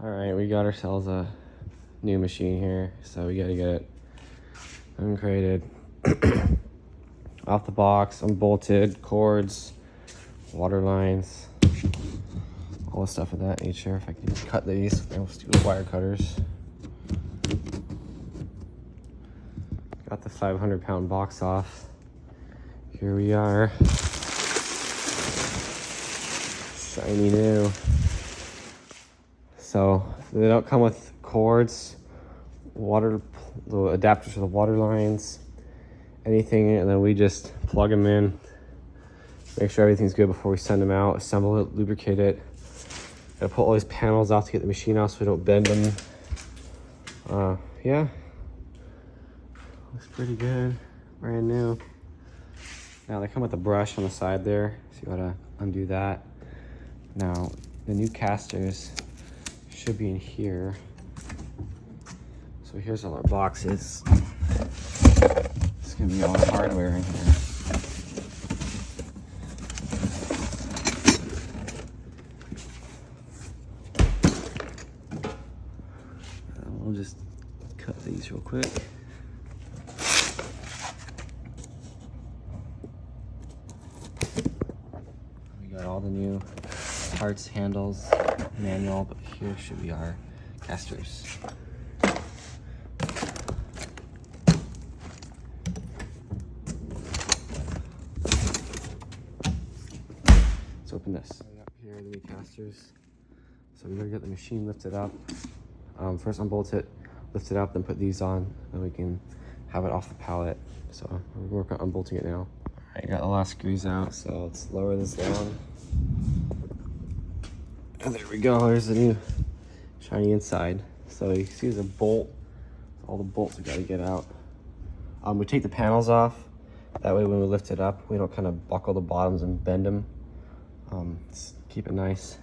All right, we got ourselves a new machine here, so we gotta get it uncrated, off the box, unbolted, cords, water lines, all the stuff of that nature. If I can cut these with those two wire cutters. Got the 500-pound box off. Here we are. Shiny new. So they don't come with cords, the adapters for the water lines, anything, and then we just plug them in, make sure everything's good before we send them out, assemble it, lubricate it. Gotta pull all these panels off to get the machine out so we don't bend them. Yeah, looks pretty good, brand new. Now they come with a brush on the side there, so you gotta undo that. Now the new casters should be in here. So here's all our boxes. It's gonna be all the hardware in here. We'll just cut these real quick. We got all the new parts, handles, manual, but here should be our casters. Let's open this. Up here are the new casters. So we're gonna get the machine lifted up. First unbolt it, lift it up, then put these on, then we can have it off the pallet. So we're working on unbolting it now. All right, got the last screws out, so let's lower this down. And there we go, there's the new shiny inside. So you see there's a bolt, all the bolts we gotta get out. We take the panels off, that way when we lift it up, we don't kind of buckle the bottoms and bend them. Keep it nice.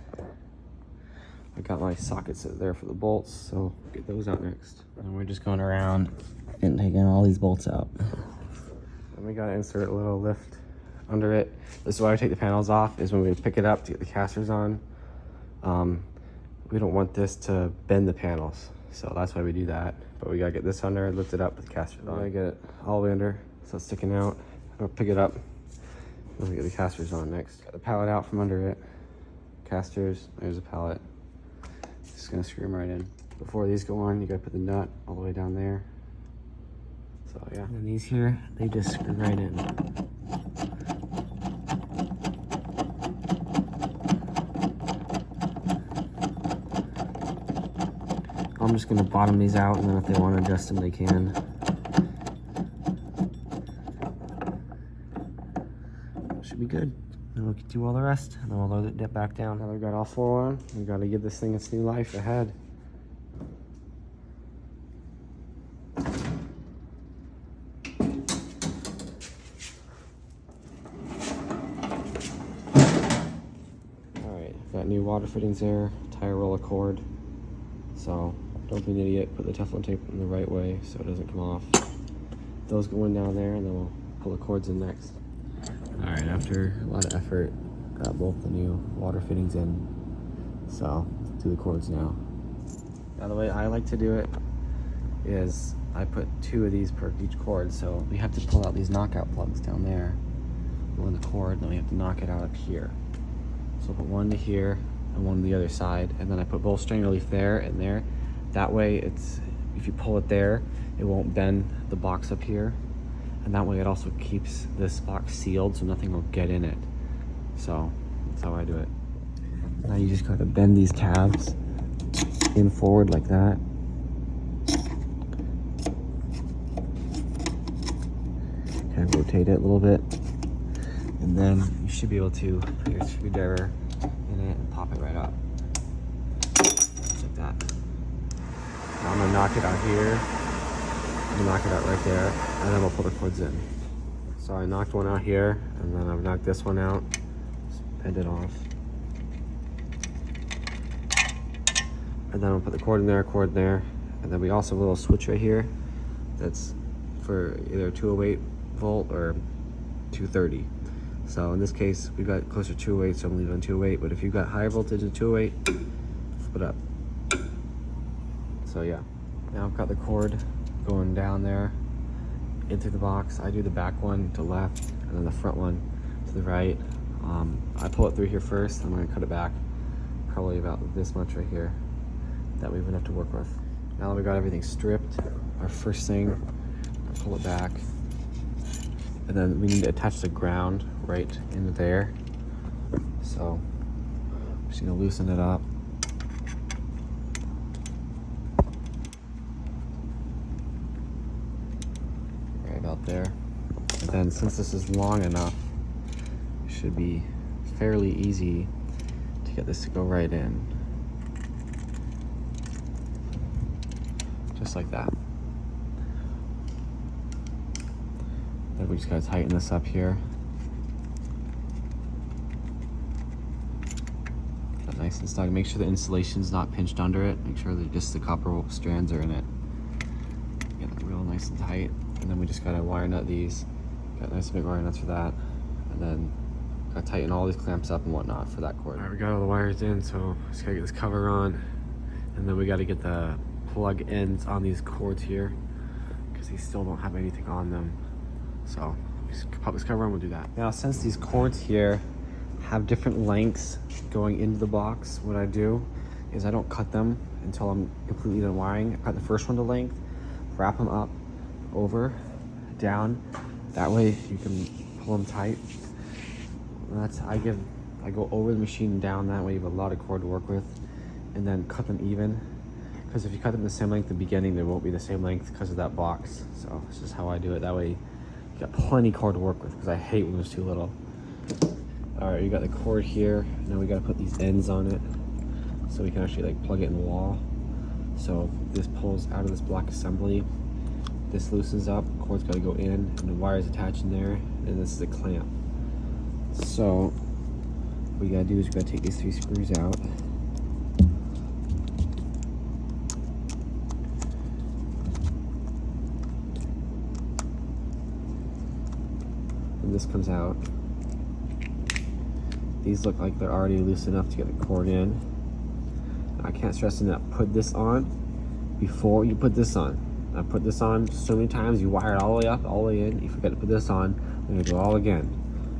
I got my sockets there for the bolts, so get those out next. And we're just going around and taking all these bolts out. And we gotta insert a little lift under it. This is why I take the panels off, is when we pick it up to get the casters on. We don't want this to bend the panels, so that's why we do that. But we gotta get this under, lift it up, put the casters on. I get it all the way under, so it's sticking out. I'll pick it up, then we get the casters on next. Got the pallet out from under it. Casters, there's a pallet. Just gonna screw them right in. Before these go on, you gotta put the nut all the way down there. So yeah. And these here, they just screw right in. I'm just gonna bottom these out, and then if they want to adjust them, they can. Should be good. Then we'll do all the rest, and then we'll load it back down. Now we've got all four on. We gotta give this thing its new life ahead. Alright, got new water fittings there, tire roller cord. So don't be an idiot, put the Teflon tape in the right way so it doesn't come off. Those go in down there, and then we'll pull the cords in next. All right, after a lot of effort, got both the new water fittings in. So let's do the cords now. Now the way I like to do it is I put 2 of these per each cord. So we have to pull out these knockout plugs down there, go in the cord, and then we have to knock it out up here. So I'll put one to here and one to the other side, and then I put both strain relief there and there. That way it's, if you pull it there, it won't bend the box up here. And that way it also keeps this box sealed so nothing will get in it. So that's how I do it. Now you just gotta bend these tabs in forward like that. Kind of rotate it a little bit. And then you should be able to put your screwdriver in it and pop it right up. Just like that. Now I'm gonna knock it out here. Knock it out right there, and then we'll pull the cords in. So I knocked one out here, and then I've knocked this one out, just bend it off. And then we'll put the cord in there, and then we also have a little switch right here that's for either 208 volt or 230. So in this case, we've got closer to 208, so I'm leaving on 208, but if you've got higher voltage in 208, flip it up. So yeah, now I've got the cord going down there into the box. I do the back one to left and then the front one to the right. I pull it through here first. I'm gonna cut it back probably about this much right here. That we wouldn't have to work with. Now that we got everything stripped, our first thing, I pull it back, and then we need to attach the ground right into there. So I'm just gonna loosen it up. Right about there. And then since this is long enough, it should be fairly easy to get this to go right in. Just like that. Then we just gotta tighten this up here. Get nice and snug. Make sure the insulation's not pinched under it. Make sure that just the copper strands are in it. Get it real nice and tight. And then we just gotta wire nut these. Got nice big wire nuts for that. And then gotta tighten all these clamps up and whatnot for that cord. All right, we got all the wires in, so just gotta get this cover on. And then we gotta get the plug ends on these cords here because these still don't have anything on them. So just pop this cover on, we'll do that. Now since these cords here have different lengths going into the box, what I do is I don't cut them until I'm completely done wiring. I cut the first one to length, wrap them up, over, down. That way you can pull them tight. And that's I go over the machine and down. That way you have a lot of cord to work with, and then cut them even. Because if you cut them the same length at the beginning, they won't be the same length because of that box. So this is how I do it. That way you got plenty of cord to work with, because I hate when it's too little. All right, you got the cord here. Now we got to put these ends on it so we can actually like plug it in the wall. So this pulls out of this block assembly. This loosens up, cord's got to go in, and the wire's attached in there, and this is a clamp. So what you got to do is you got to take these 3 screws out. This comes out. These look like they're already loose enough to get the cord in. I can't stress enough, put this on before you put this on. I put this on so many times, you wire it all the way up, all the way in. You forget to put this on, then you go all again.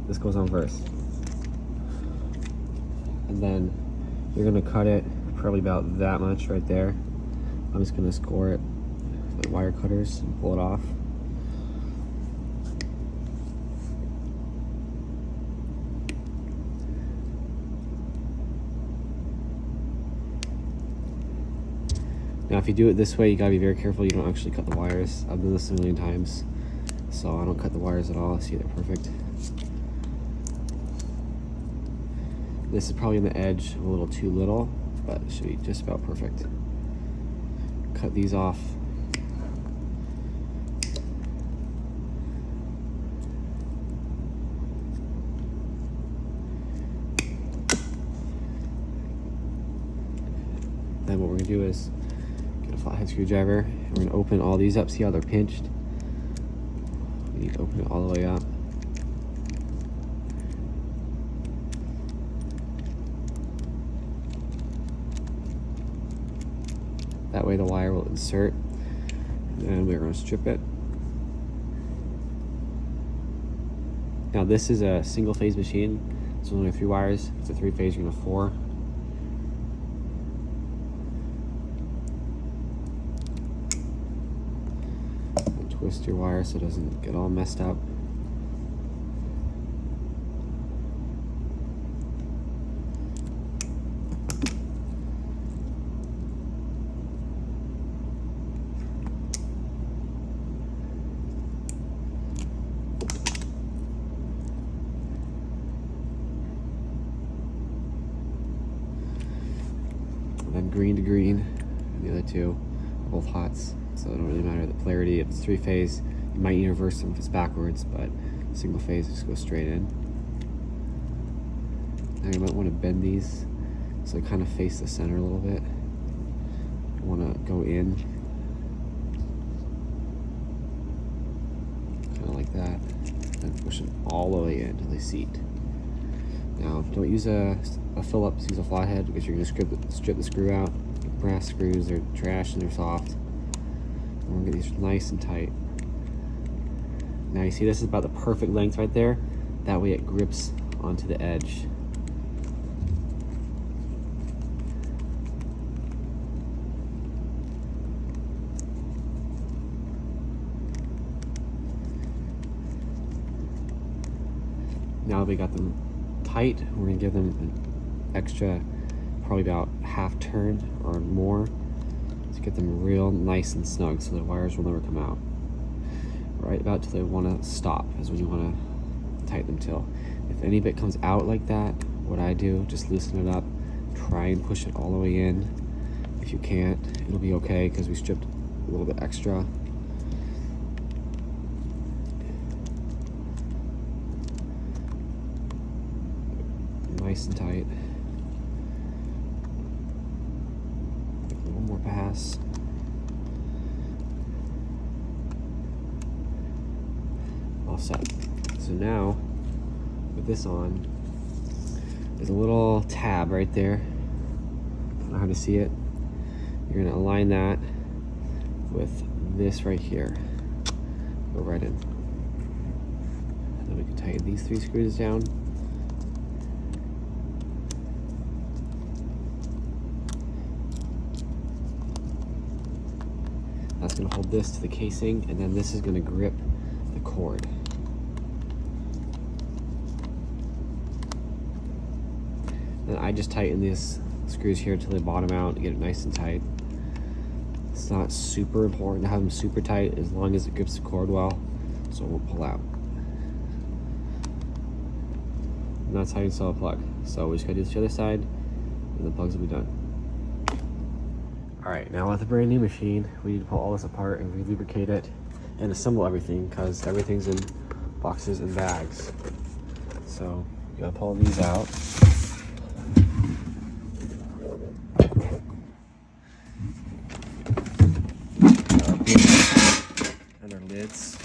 This goes on first. And then you're gonna cut it probably about that much right there. I'm just gonna score it with wire cutters and pull it off. Now if you do it this way, you gotta be very careful you don't actually cut the wires. I've done this a million times, so I don't cut the wires at all. See, they're perfect. This is probably on the edge a little too little, but it should be just about perfect. Cut these off. Then what we're gonna do is get a flathead screwdriver, and we're gonna open all these up. See how they're pinched? We need to open it all the way up. That way the wire will insert, and we're gonna strip it. Now this is a single phase machine, so only 3 wires. If it's a 3-phase, you're gonna 4. Twist your wire so it doesn't get all messed up. And then green to green, and the other 2 are both hots. So it don't really matter the polarity. If it's 3-phase, you might need to reverse them if it's backwards, but single phase just goes straight in. Now you might want to bend these so they kind of face the center a little bit. You want to go in, kind of like that, and push them all the way in until they seat. Now don't use a Phillips, use a flathead because you're going to strip the screw out. brass screws, they're trash and they're soft. And we're gonna get these nice and tight. Now you see this is about the perfect length right there. That way it grips onto the edge. Now that we got them tight, we're gonna give them an extra, probably about half turn or more to get them real nice and snug so the wires will never come out. Right about till they want to stop is when you want to tighten them till. If any bit comes out like that, what I do, just loosen it up, try and push it all the way in. If you can't, it'll be okay because we stripped a little bit extra. Nice and tight. One more pass. All set. So now, with this on, there's a little tab right there. I don't know how to see it. You're gonna align that with this right here. Go right in. And then we can tighten these 3 screws down. That's gonna hold this to the casing, and then this is gonna grip the cord. Then I just tighten these screws here till they bottom out and get it nice and tight. It's not super important to have them super tight as long as it grips the cord well, so it won't pull out. And that's how you install a plug. So we just gotta do this to the other side, and the plugs will be done. All right, now with a brand new machine, we need to pull all this apart and re-lubricate it and assemble everything because everything's in boxes and bags. So you gotta pull these out. And our lids.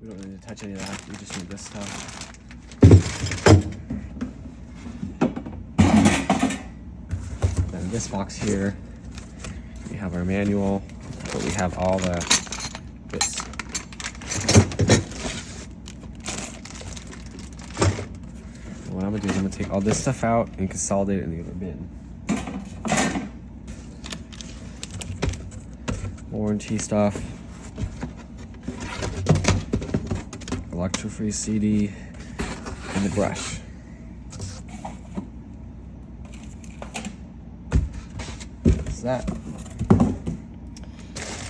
We don't need to touch any of that, we just need this stuff. This box here, we have our manual, but we have all the bits. And what I'm gonna do is I'm gonna take all this stuff out and consolidate it in the other bin. Warranty stuff, ElectroFreeze CD, and the brush. That.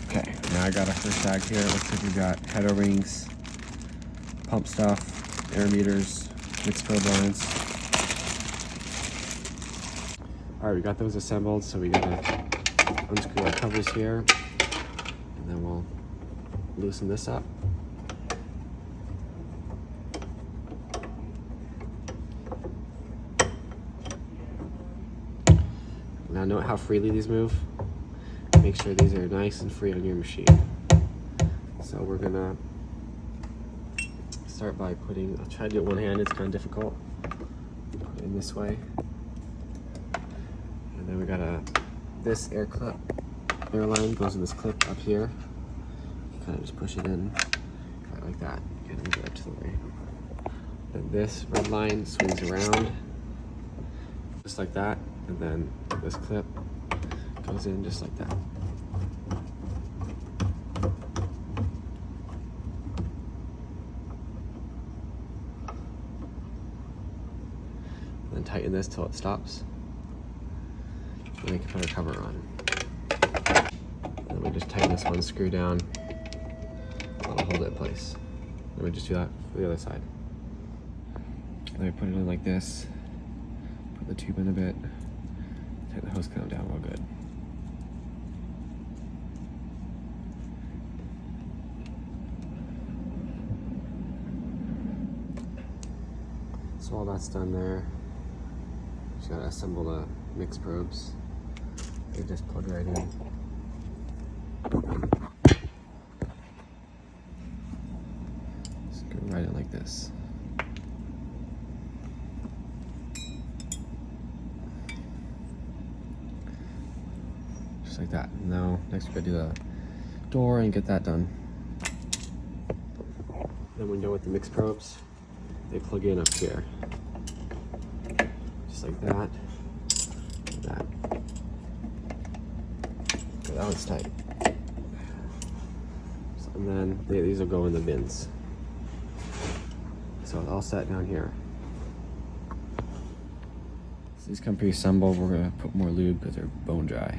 Okay, now I got our first bag here. It looks like we got header rings, pump stuff, air meters, mixed probe lines. All right, we got those assembled, so we gotta unscrew our covers here, and then we'll loosen this up. Now note how freely these move. Make sure these are nice and free on your machine. So we're gonna start by putting, I'll try to do it one hand, it's kind of difficult. Put it in this way. And then we got this air clip, air line goes in this clip up here. You kind of just push it in, kind of like that. Kind of move it up to the way. Then this red line swings around, just like that. And then this clip goes in just like that. And then tighten this till it stops. And then we can put our cover on. And then we just tighten this one screw down. That'll hold it in place. Then we just do that for the other side. And then we put it in like this. Put the tube in a bit. Tighten the hose count down real good. So all that's done there. Just gotta assemble the mix probes. They just plug right in. Just go right in like this. like that. Now, next we gotta do the door and get that done. Then we're done with the mix probes. They plug in up here. Just like that. That. Okay, that one's tight. So, and then these will go in the bins. So it's all set down here. So these come pre-assembled. We're gonna put more lube because they're bone dry.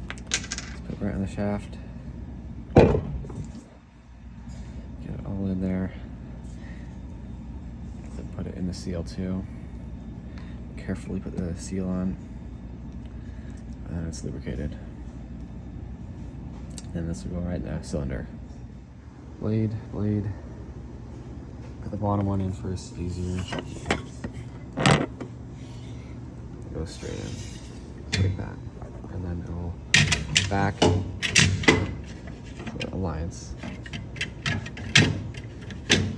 Let's put it right on the shaft. Get it all in there. Then put it in the seal too. Carefully put the seal on. And then it's lubricated. And this will go right in the cylinder. Blade. Put the bottom one in first, easier. Go straight in, like that. And then it'll back, so it aligns.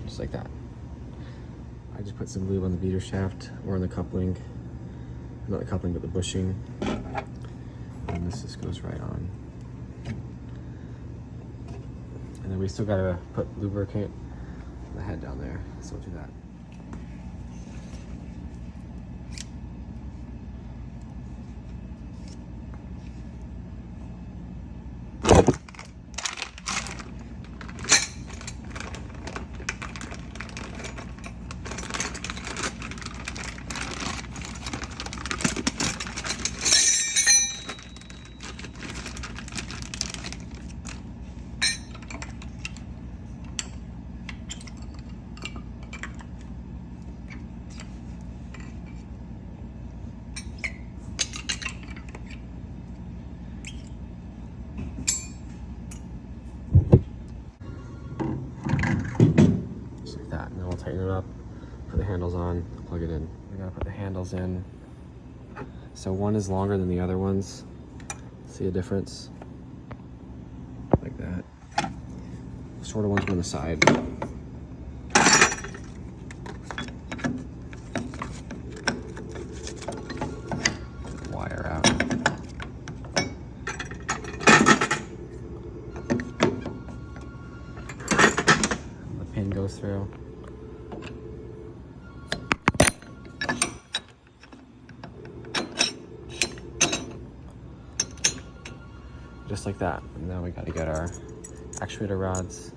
Just like that. I just put some lube on the beater shaft or on the coupling. Not the coupling, but the bushing. And this just goes right on. And then we still gotta put lubricant on the head down there, so we'll do that. Tighten it up, put the handles on, plug it in. We gotta put the handles in. So one is longer than the other ones. See a difference? Like that. The shorter ones go on the side. Wire out. The pin goes through. Just like that. And now we gotta get our actuator rods.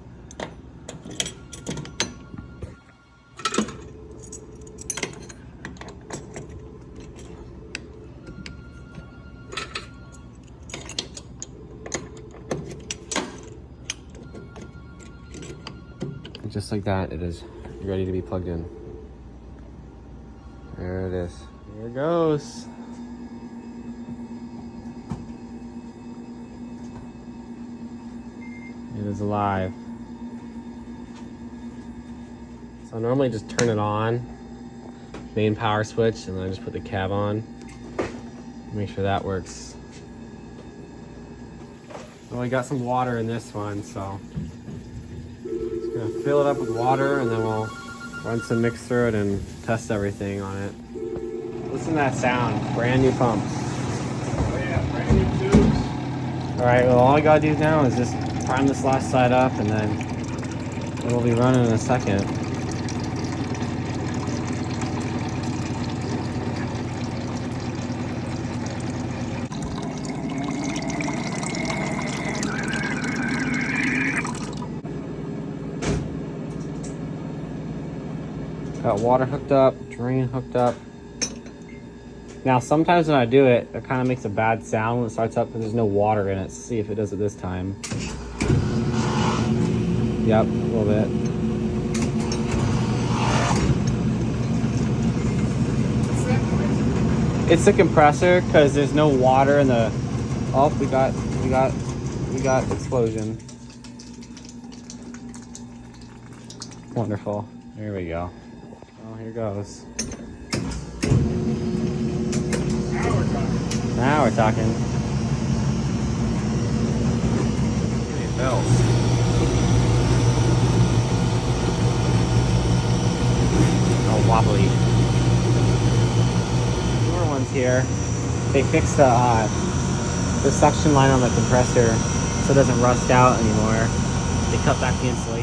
And just like that, it is ready to be plugged in. There it is. Here it goes. It is alive. So I normally just turn it on, main power switch, and then I just put the cab on. Make sure that works. Well, we got some water in this one, so just gonna fill it up with water, and then we'll run some mix through it and test everything on it. Listen to that sound, brand new pumps. Oh yeah, brand new tubes. All right, well, all I gotta do now is just prime this last side up, and then it'll be running in a second. Got water hooked up, drain hooked up. Now sometimes when I do it, it kind of makes a bad sound when it starts up because there's no water in it. Let's see if it does it this time. Yep, a little bit. It's the compressor because there's no water in the. Oh, we got explosion. Wonderful. There we go. Oh, here goes. Now we're talking. Bells. Oh, wobbly. Newer ones here. they fixed the suction line on the compressor so it doesn't rust out anymore. They cut back the insulation.